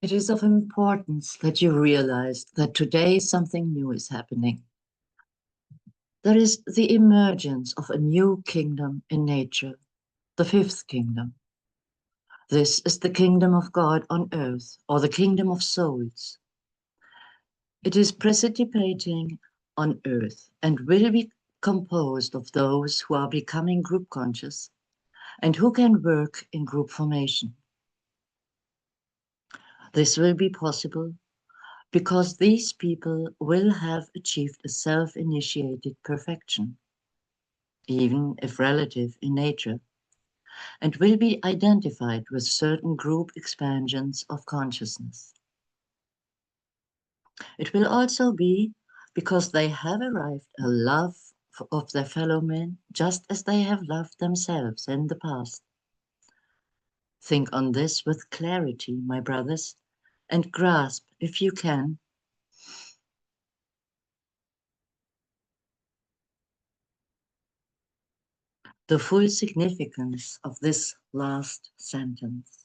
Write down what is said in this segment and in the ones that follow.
It is of importance that you realize that today something new is happening. There is the emergence of a new kingdom in nature, the fifth kingdom. This is the kingdom of God on earth, or the kingdom of souls. It is precipitating on earth and will be composed of those who are becoming group conscious and who can work in group formation. This will be possible because these people will have achieved a self-initiated perfection, even if relative in nature, and will be identified with certain group expansions of consciousness. It will also be because they have arrived a love of their fellow men just as they have loved themselves in the past. Think on this with clarity, my brothers, and grasp, if you can, the full significance of this last sentence.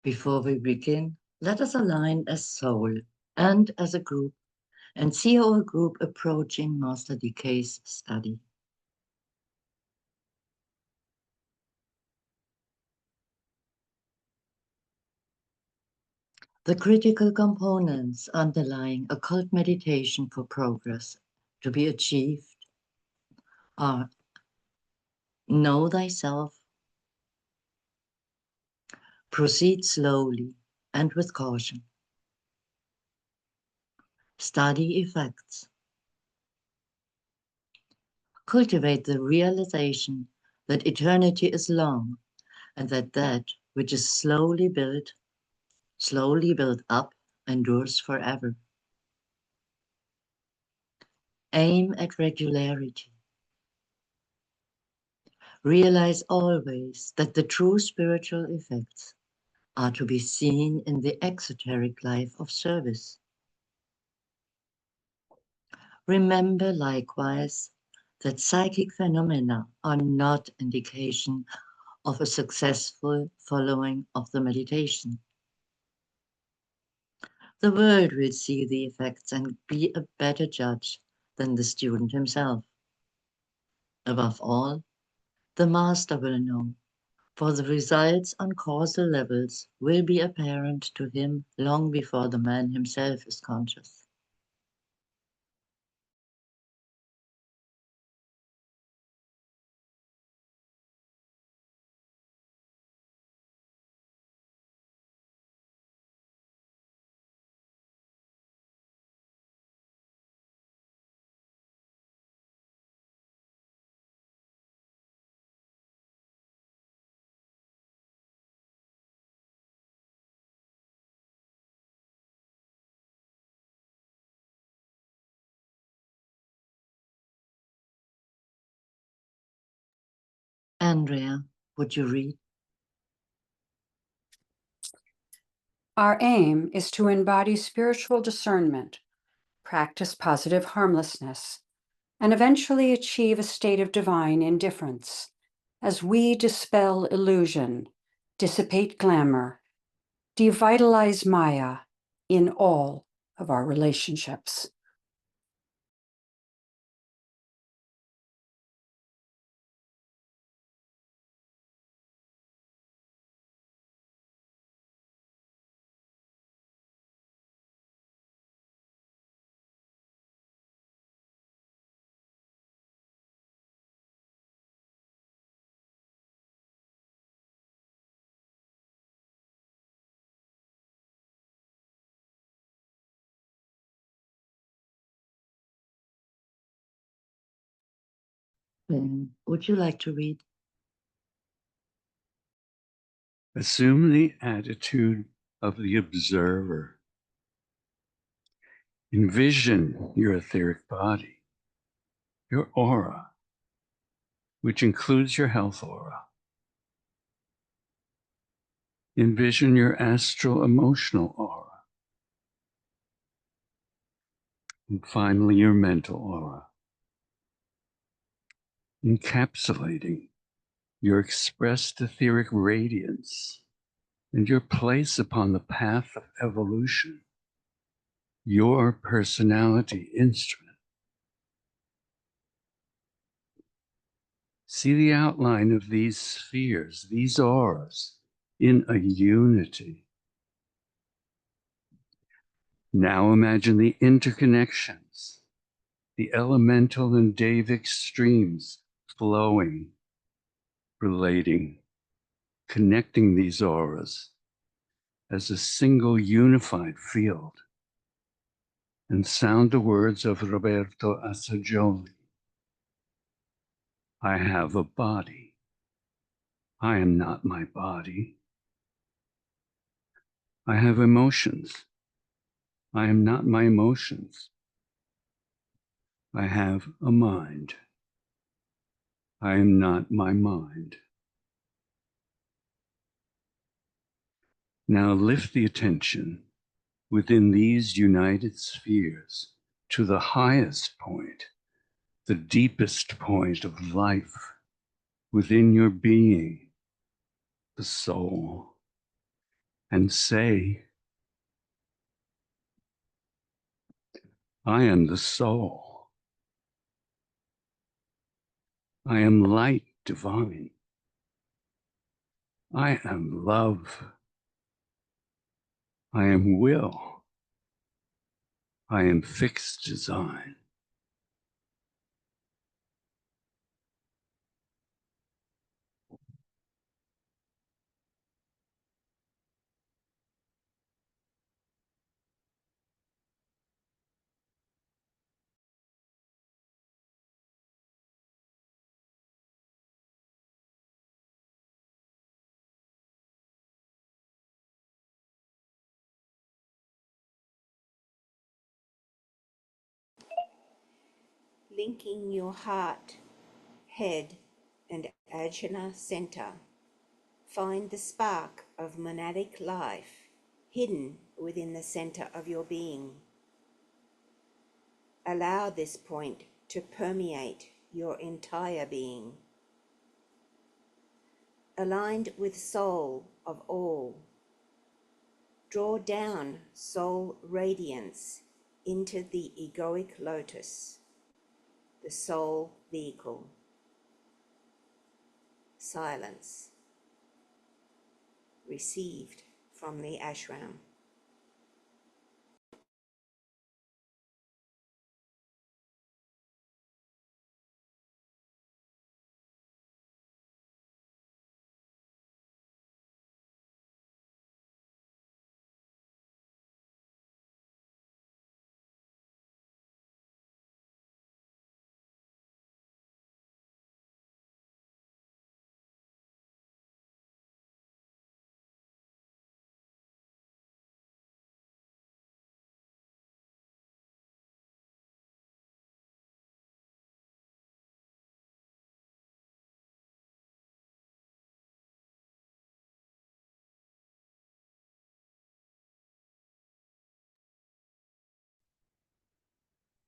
Before we begin, let us align as soul and as a group and see our group approaching Master Decay's study. The critical components underlying occult meditation for progress to be achieved are: know thyself, proceed slowly and with caution, study effects, cultivate the realization that eternity is long and that that which is slowly built up, endures forever. Aim at regularity. Realize always that the true spiritual effects are to be seen in the exoteric life of service. Remember likewise that psychic phenomena are not indication of a successful following of the meditation. The world will see the effects and be a better judge than the student himself. Above all, the master will know, for the results on causal levels will be apparent to him long before the man himself is conscious. Andrea, would you read? Our aim is to embody spiritual discernment, practice positive harmlessness, and eventually achieve a state of divine indifference as we dispel illusion, dissipate glamour, devitalize Maya in all of our relationships. Would you like to read? Assume the attitude of the observer. Envision your etheric body, your aura, which includes your health aura. Envision your astral emotional aura. And finally, your mental aura, encapsulating your expressed etheric radiance and your place upon the path of evolution, your personality instrument. See the outline of these spheres, these auras, in a unity. Now imagine the interconnections, the elemental and Davic streams flowing, relating, connecting these auras as a single unified field. And sound the words of Roberto Assagioli. I have a body. I am not my body. I have emotions. I am not my emotions. I have a mind. I am not my mind. Now lift the attention within these united spheres to the highest point, the deepest point of life within your being, the soul, and say, I am the soul. I am light divine. I am love. I am will. I am fixed design. Linking your heart, head, and ajna center, find the spark of monadic life hidden within the center of your being. Allow this point to permeate your entire being. Aligned with soul of all, draw down soul radiance into the egoic lotus, the soul vehicle. Silence received from the ashram.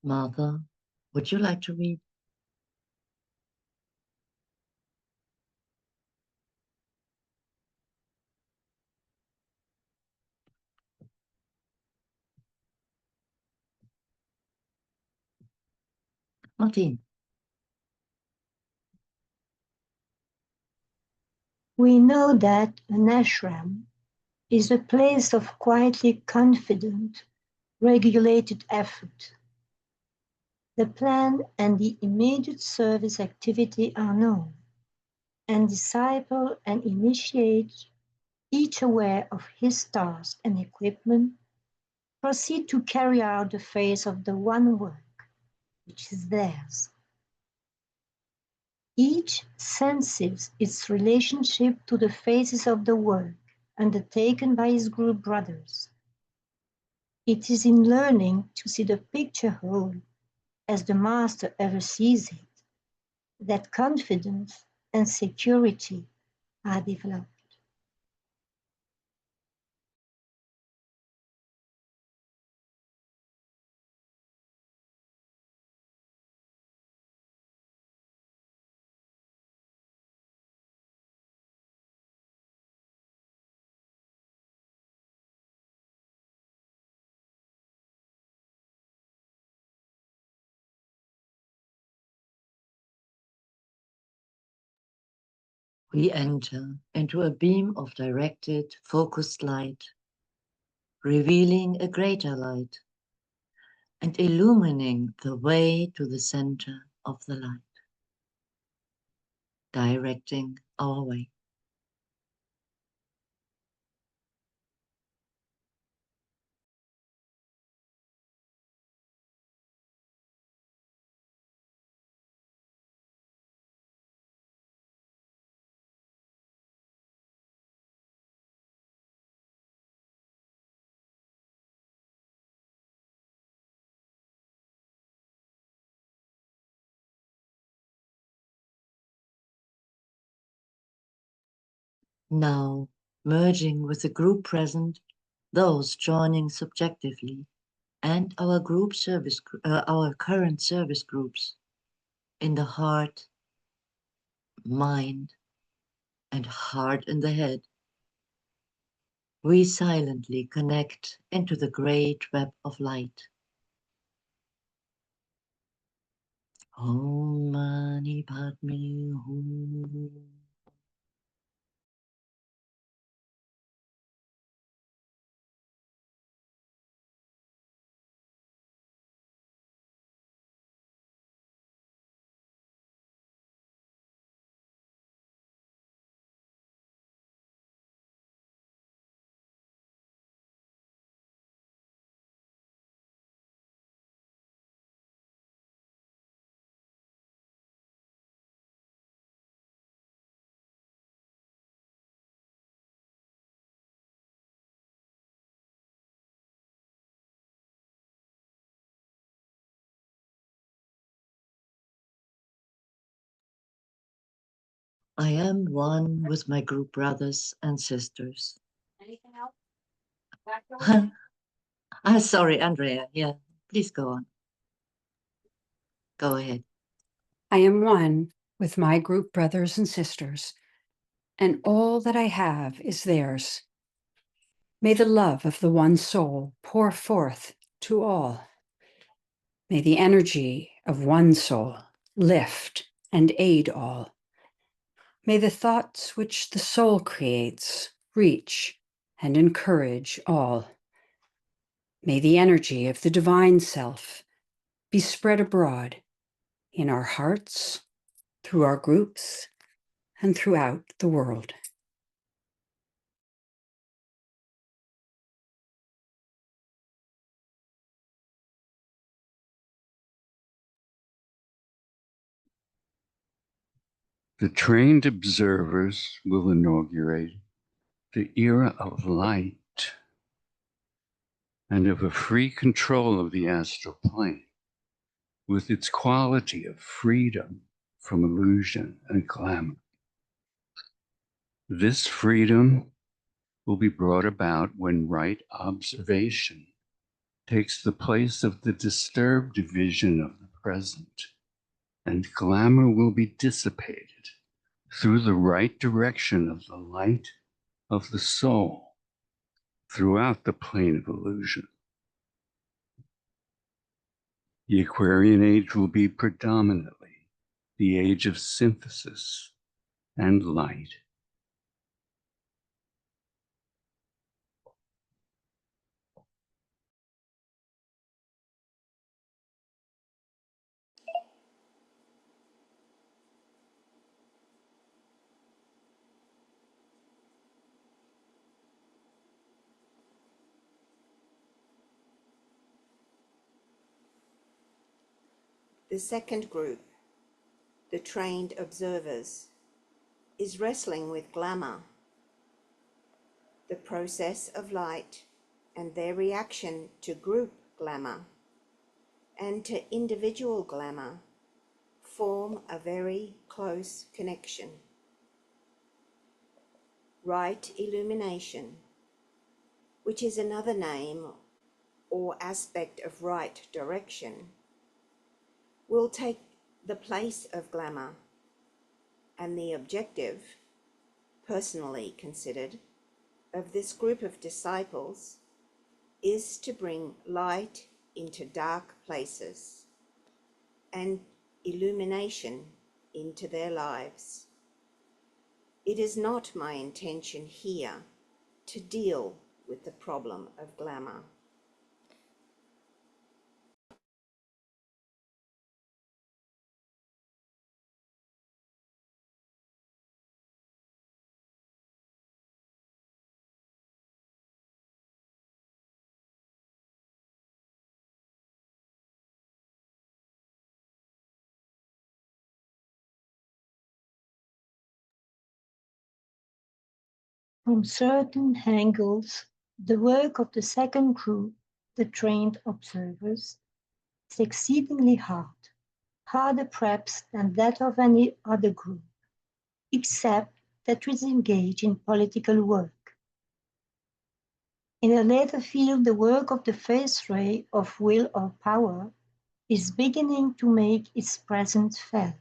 Martha, would you like to read? Martin. We know that an ashram is a place of quietly confident, regulated effort. The plan and the immediate service activity are known, and disciple and initiate, each aware of his task and equipment, proceed to carry out the phase of the one work, which is theirs. Each senses its relationship to the phases of the work undertaken by his group brothers. It is in learning to see the picture whole, as the master ever sees it, that confidence and security are developed. We enter into a beam of directed, focused light, revealing a greater light and illumining the way to the center of the light, directing our way. Now, merging with the group present, those joining subjectively, and our our current service groups, in the heart, mind, and heart in the head, we silently connect into the great web of light. Om Mani Padme Hum. I am one with my group brothers and sisters. Anything else? Sorry, Andrea. Yeah, please go on. Go ahead. I am one with my group brothers and sisters, and all that I have is theirs. May the love of the one soul pour forth to all. May the energy of one soul lift and aid all. May the thoughts which the soul creates reach and encourage all. May the energy of the divine self be spread abroad in our hearts, through our groups, and throughout the world. The trained observers will inaugurate the era of light and of a free control of the astral plane, with its quality of freedom from illusion and glamour. This freedom will be brought about when right observation takes the place of the disturbed vision of the present, and glamour will be dissipated through the right direction of the light of the soul throughout the plane of illusion. The Aquarian age will be predominantly the age of synthesis and light. The second group, the trained observers, is wrestling with glamour. the process of light and their reaction to group glamour and to individual glamour form a very close connection. Right illumination, which is another name or aspect of right direction, will take the place of glamour, and the objective, personally considered, of this group of disciples is to bring light into dark places and illumination into their lives. It is not my intention here to deal with the problem of glamour. From certain angles, the work of the second group, the trained observers, is exceedingly hard, harder perhaps than that of any other group, except that it is engaged in political work. In a later field, the work of the first ray of will or power is beginning to make its presence felt,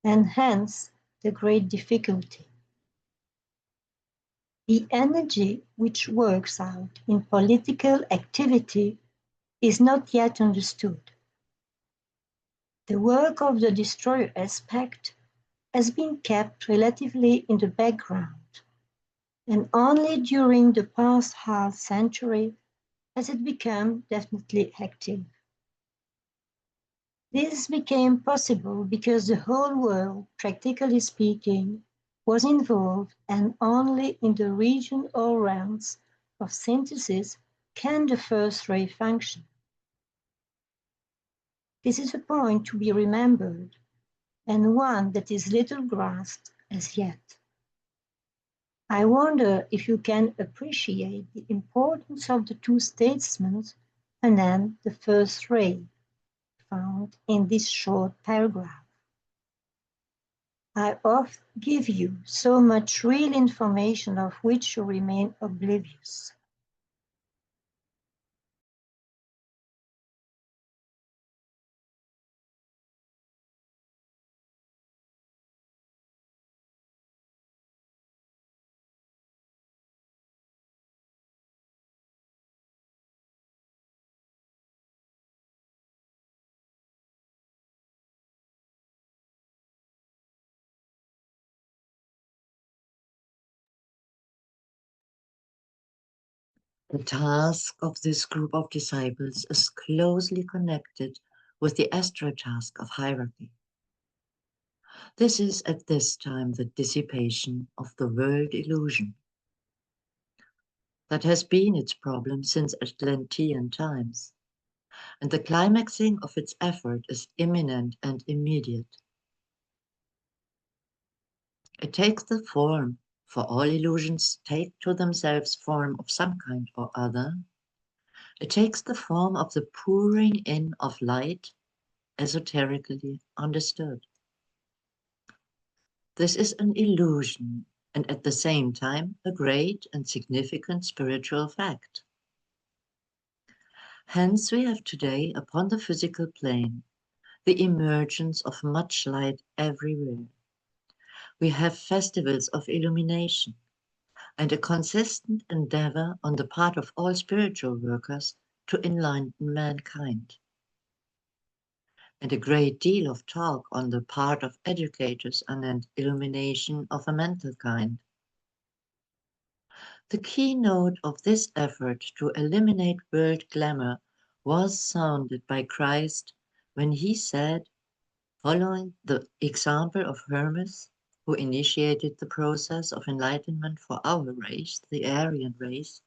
and hence the great difficulty. The energy which works out in political activity is not yet understood. The work of the destroyer aspect has been kept relatively in the background, and only during the past half century has it become definitely active. This became possible because the whole world, practically speaking, was involved, and only in the region or realms of synthesis can the first ray function. This is a point to be remembered, and one that is little grasped as yet. I wonder if you can appreciate the importance of the two statesmen and then the first ray found in this short paragraph. I oft give you so much real information of which you remain oblivious. The task of this group of disciples is closely connected with the astral task of hierarchy. This is at this time the dissipation of the world illusion. That has been its problem since Atlantean times, and the climaxing of its effort is imminent and immediate. It takes the form, for all illusions take to themselves form of some kind or other. It takes the form of the pouring in of light, esoterically understood. This is an illusion, and at the same time a great and significant spiritual fact. Hence we have today upon the physical plane the emergence of much light everywhere. We have festivals of illumination and a consistent endeavor on the part of all spiritual workers to enlighten mankind. And a great deal of talk on the part of educators on an illumination of a mental kind. The keynote of this effort to eliminate world glamour was sounded by Christ when he said, following the example of Hermes, who initiated the process of enlightenment for our race, the Aryan race,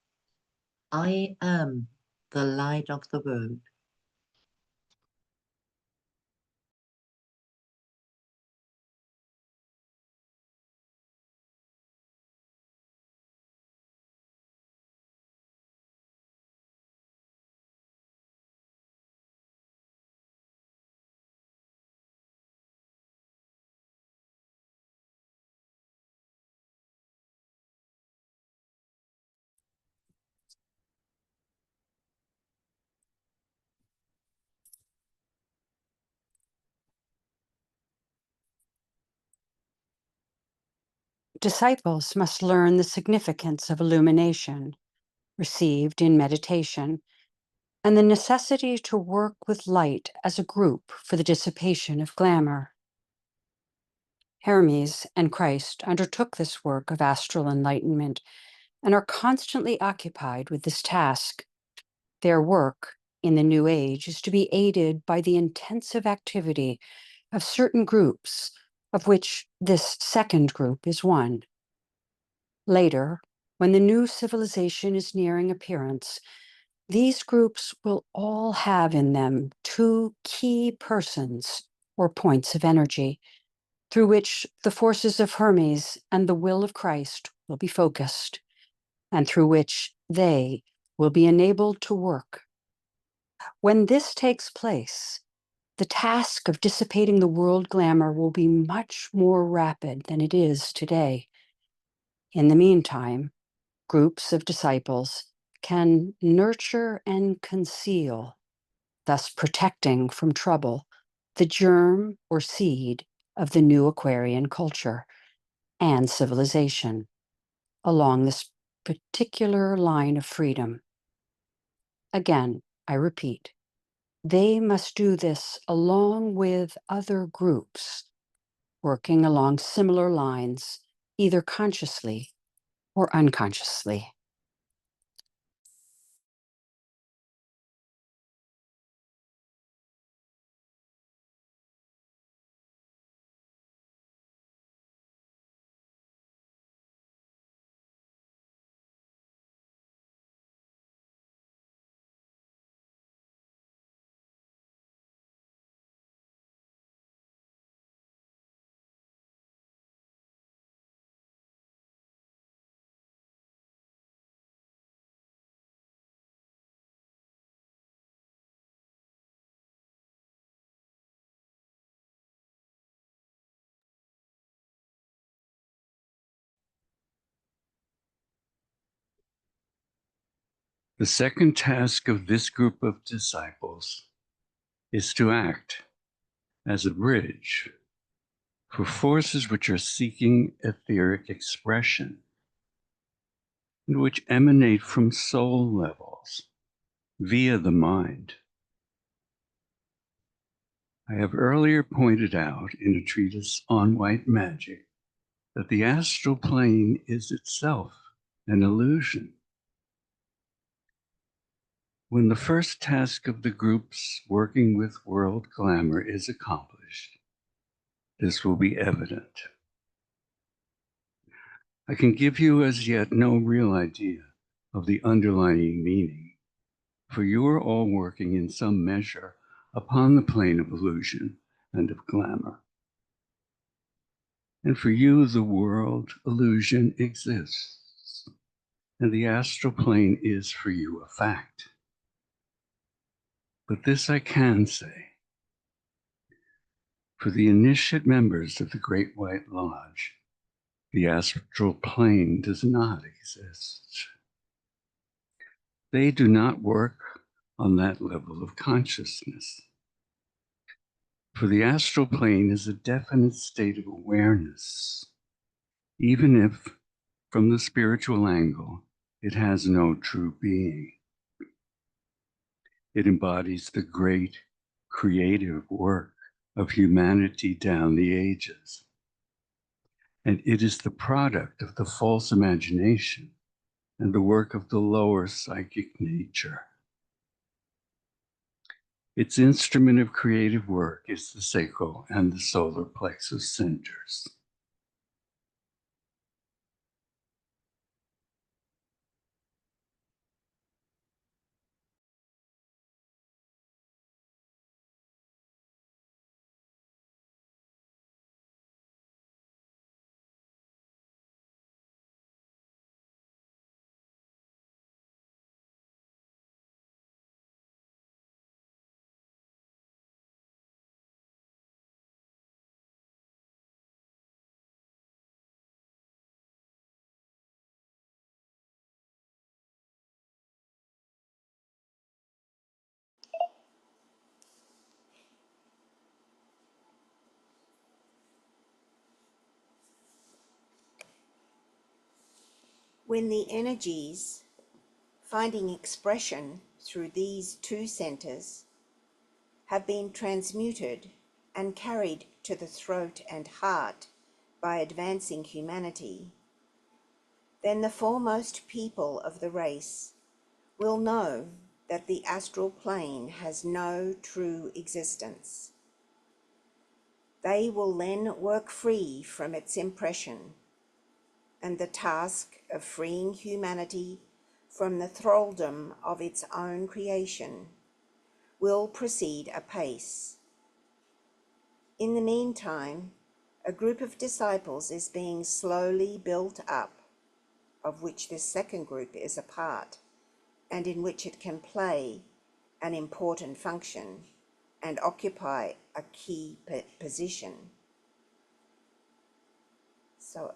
I am the light of the world. disciples must learn the significance of illumination received in meditation and the necessity to work with light as a group for the dissipation of glamour. Hermes and Christ undertook this work of astral enlightenment and are constantly occupied with this task. Their work in the New Age is to be aided by the intensive activity of certain groups, of which this second group is one. Later, when the new civilization is nearing appearance, these groups will all have in them two key persons or points of energy through which the forces of Hermes and the will of Christ will be focused, and through which they will be enabled to work. When this takes place, the task of dissipating the world glamour will be much more rapid than it is today. In the meantime, groups of disciples can nurture and conceal, thus protecting from trouble, the germ or seed of the new Aquarian culture and civilization along this particular line of freedom. Again, I repeat, they must do this along with other groups working along similar lines, either consciously or unconsciously. The second task of this group of disciples is to act as a bridge for forces which are seeking etheric expression and which emanate from soul levels via the mind. I have earlier pointed out in a treatise on white magic that the astral plane is itself an illusion. When the first task of the groups working with world glamour is accomplished, this will be evident. I can give you as yet no real idea of the underlying meaning, for you are all working in some measure upon the plane of illusion and of glamour. And for you, the world illusion exists, and the astral plane is for you a fact. But this I can say. For the initiate members of the Great White Lodge, the astral plane does not exist. They do not work on that level of consciousness. For the astral plane is a definite state of awareness, even if, from the spiritual angle, it has no true being. It embodies the great creative work of humanity down the ages. And it is the product of the false imagination and the work of the lower psychic nature. Its instrument of creative work is the sacral and the solar plexus centers. When the energies finding expression through these two centers have been transmuted and carried to the throat and heart by advancing humanity, then the foremost people of the race will know that the astral plane has no true existence. They will then work free from its impression, and the task of freeing humanity from the thraldom of its own creation will proceed apace. In the meantime, a group of disciples is being slowly built up, of which this second group is a part, and in which it can play an important function and occupy a key position. So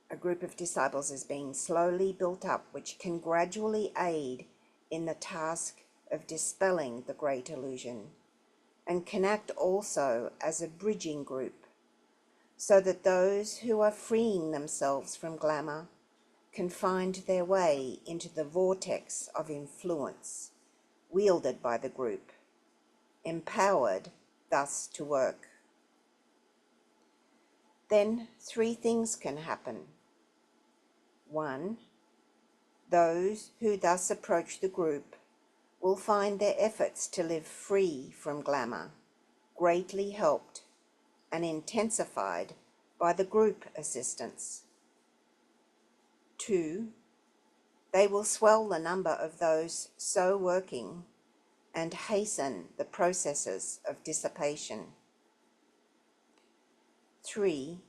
a group of disciples is being slowly built up, which can gradually aid in the task of dispelling the great illusion, and can act also as a bridging group, so that those who are freeing themselves from glamour can find their way into the vortex of influence wielded by the group, empowered thus to work. Then 3 things can happen. 1. Those who thus approach the group will find their efforts to live free from glamour greatly helped and intensified by the group assistance. 2. They will swell the number of those so working and hasten the processes of dissipation. 3.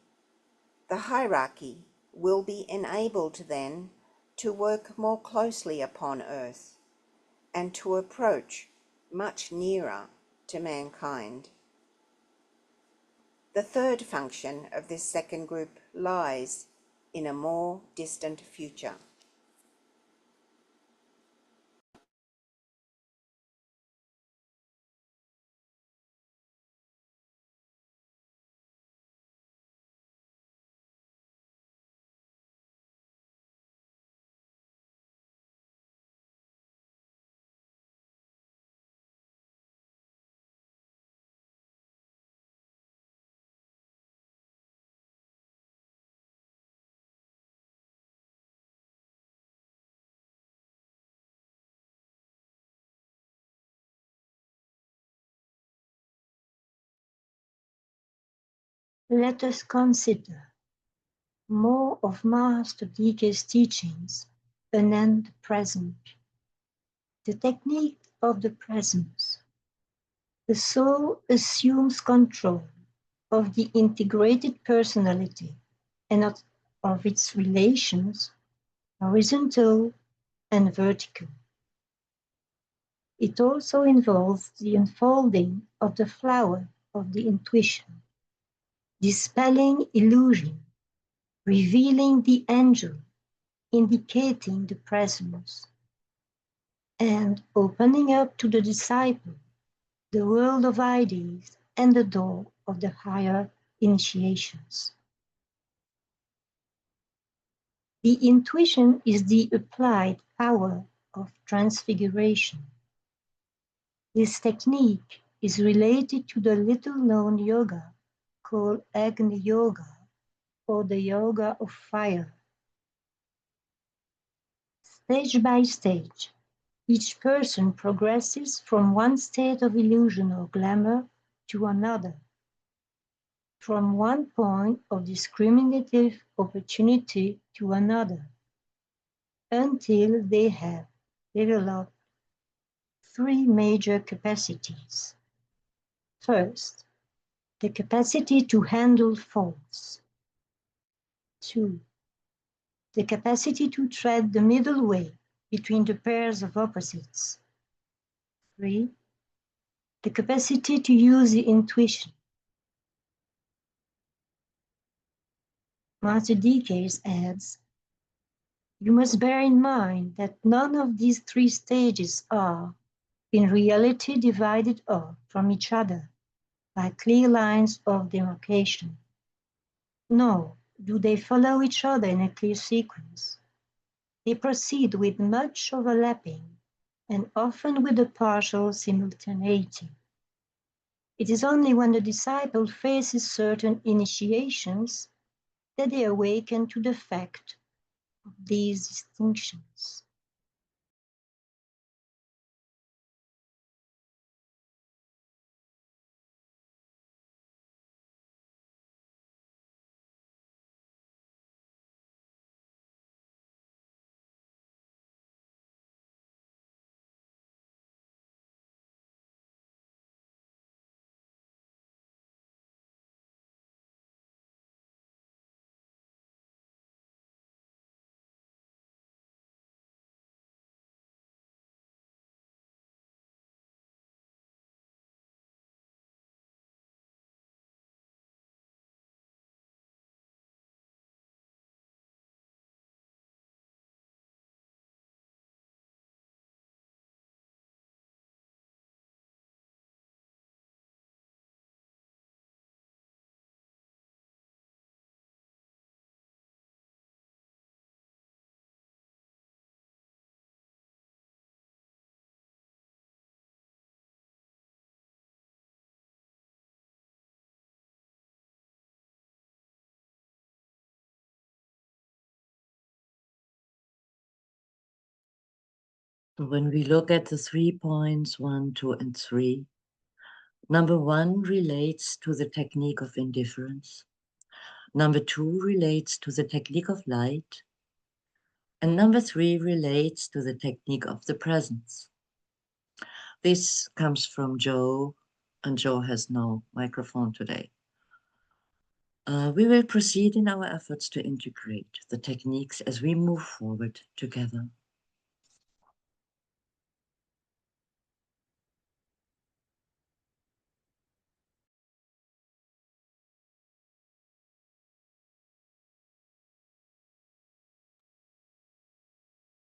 The hierarchy will be enabled then to work more closely upon earth and to approach much nearer to mankind. The third function of this second group lies in a more distant future. Let us consider more of Master DK's teachings and the present. The technique of the presence. The soul assumes control of the integrated personality and of its relations, horizontal and vertical. It also involves the unfolding of the flower of the intuition, dispelling illusion, revealing the angel, indicating the presence, and opening up to the disciple the world of ideas and the door of the higher initiations. The intuition is the applied power of transfiguration. This technique is related to the little-known yoga called Agni Yoga, or the Yoga of Fire. Stage by stage, each person progresses from one state of illusion or glamour to another, from one point of discriminative opportunity to another, until they have developed 3 major capacities. First, the capacity to handle faults. 2. The capacity to tread the middle way between the pairs of opposites. 3. The capacity to use the intuition. Master DK adds, you must bear in mind that none of these 3 stages are, in reality, divided off from each other by clear lines of demarcation. No, do they follow each other in a clear sequence. They proceed with much overlapping and often with a partial simultaneity. It is only when the disciple faces certain initiations that they awaken to the fact of these distinctions. When we look at the 3 points, 1, 2, and 3, number 1 relates to the technique of indifference. Number 2 relates to the technique of light. And number 3 relates to the technique of the presence. This comes from Joe, and Joe has no microphone today. We will proceed in our efforts to integrate the techniques as we move forward together.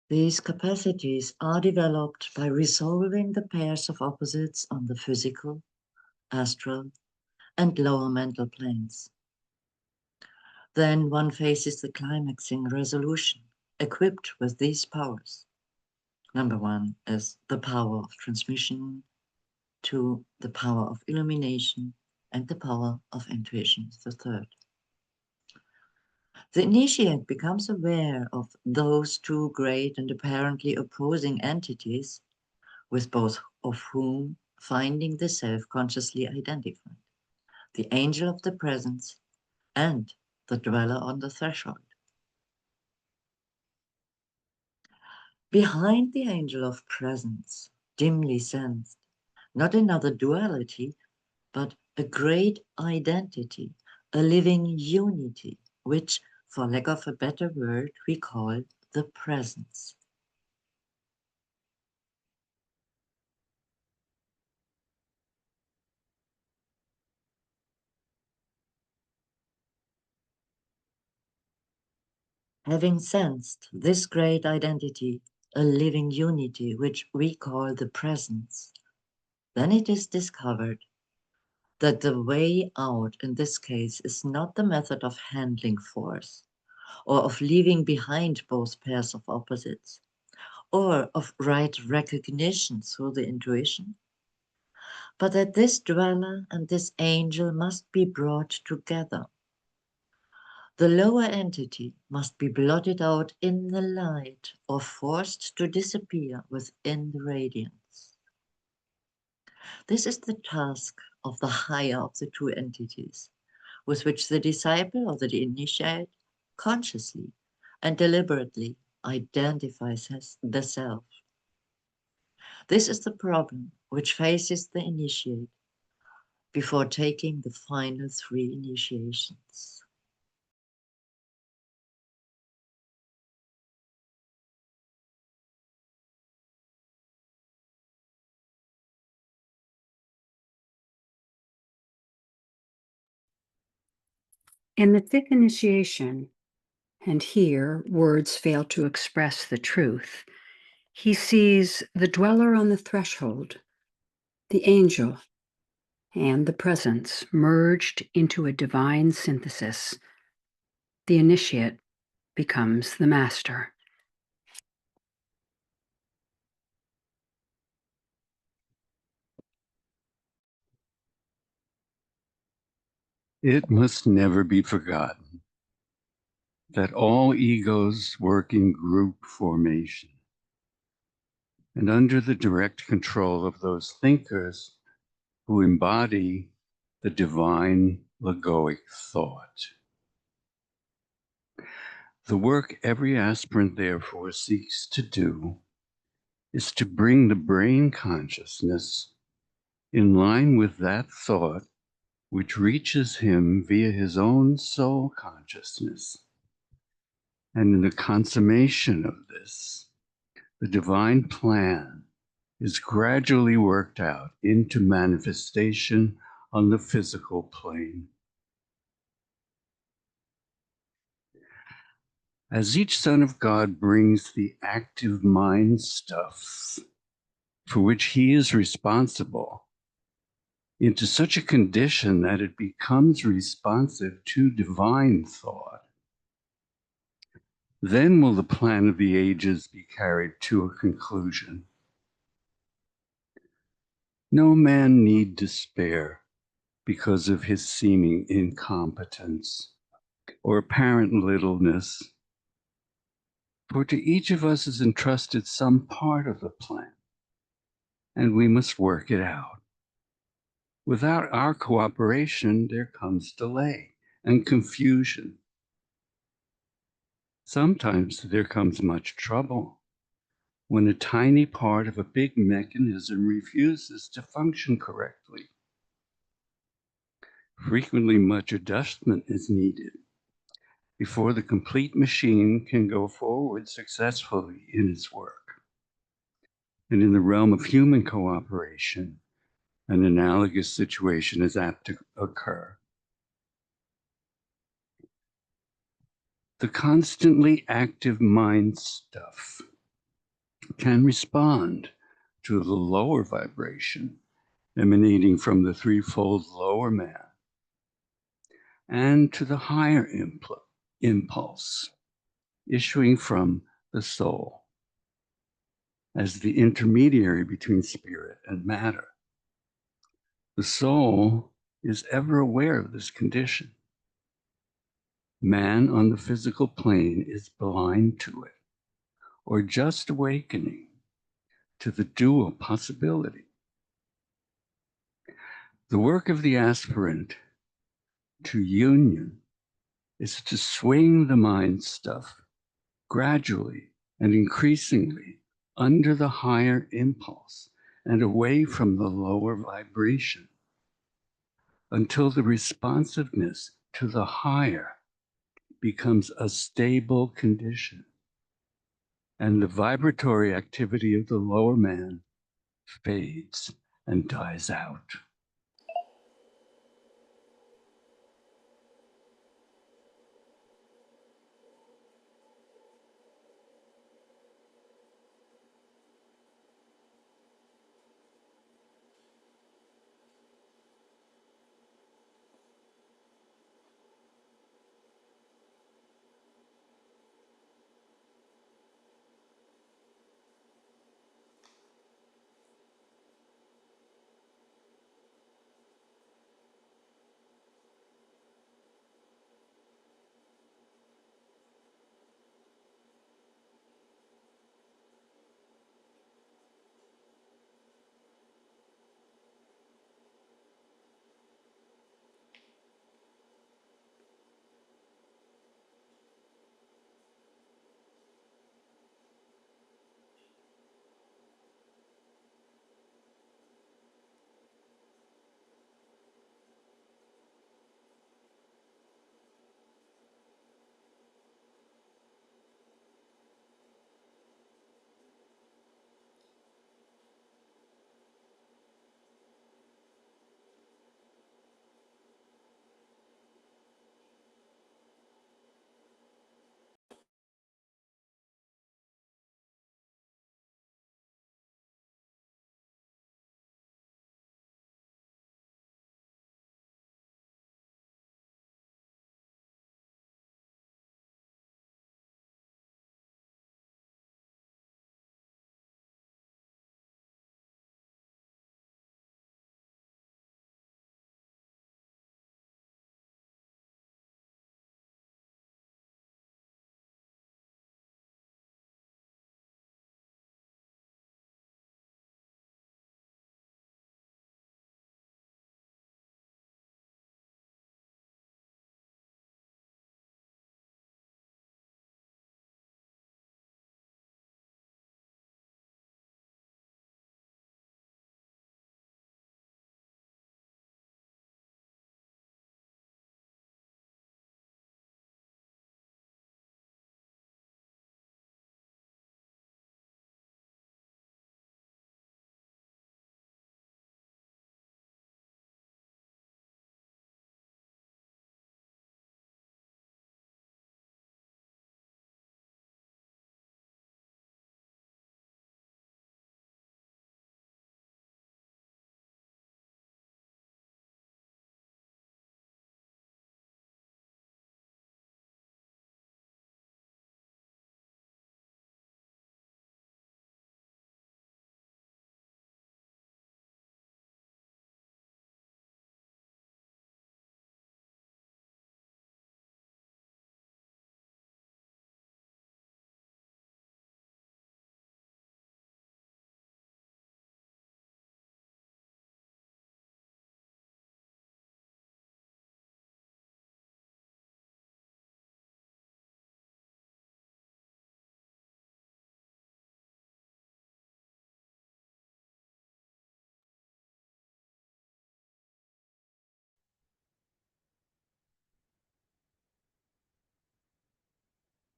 These capacities are developed by resolving the pairs of opposites on the physical, astral, and lower mental planes. Then one faces the climaxing resolution, equipped with these powers. Number 1 is the power of transmission, 2, the power of illumination, and the power of intuition, the third. The initiate becomes aware of those two great and apparently opposing entities, with both of whom finding the self consciously identified, the angel of the presence and the dweller on the threshold. Behind the angel of presence, dimly sensed, not another duality, but a great identity, a living unity, which, for lack of a better word, we call the presence. Having sensed this great identity, a living unity, which we call the presence, then it is discovered that the way out in this case is not the method of handling force, or of leaving behind both pairs of opposites, or of right recognition through the intuition, but that this dweller and this angel must be brought together. The lower entity must be blotted out in the light or forced to disappear within the radiance. This is the task of the higher of the two entities, with which the disciple or the initiate consciously and deliberately identifies the self. This is the problem which faces the initiate before taking the final 3 initiations. In the fifth initiation, and here words fail to express the truth, he sees the dweller on the threshold, the angel, and the presence merged into a divine synthesis, The initiate becomes the master. It must never be forgotten that all egos work in group formation and under the direct control of those thinkers who embody the divine logoic thought. The work every aspirant, therefore, seeks to do is to bring the brain consciousness in line with that thought which reaches him via his own soul consciousness. And in the consummation of this, the divine plan is gradually worked out into manifestation on the physical plane. As each son of God brings the active mind stuff for which he is responsible into such a condition that it becomes responsive to divine thought, then will the plan of the ages be carried to a conclusion. No man need despair because of his seeming incompetence or apparent littleness, for to each of us is entrusted some part of the plan, and we must work it out. Without our cooperation, there comes delay and confusion. Sometimes there comes much trouble when a tiny part of a big mechanism refuses to function correctly. Frequently, much adjustment is needed before the complete machine can go forward successfully in its work. And in the realm of human cooperation, an analogous situation is apt to occur. The constantly active mind stuff can respond to the lower vibration emanating from the threefold lower man and to the higher impulse issuing from the soul as the intermediary between spirit and matter. The soul is ever aware of this condition. Man on the physical plane is blind to it, or just awakening to the dual possibility. The work of the aspirant to union is to swing the mind stuff gradually and increasingly under the higher impulse and away from the lower vibration until the responsiveness to the higher becomes a stable condition and the vibratory activity of the lower man fades and dies out.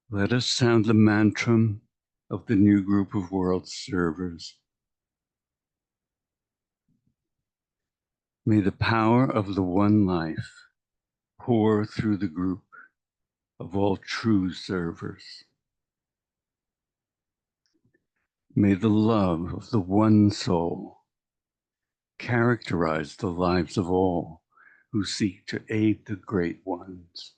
Let us sound the mantra of the new group of world servers. May the power of the one life pour through the group of all true servers. May the love of the one soul characterize the lives of all who seek to aid the great ones.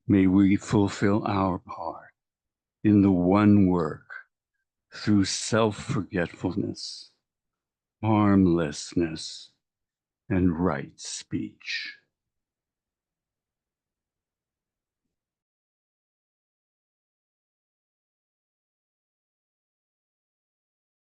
May we fulfill our part in the one work through self-forgetfulness, harmlessness, and right speech.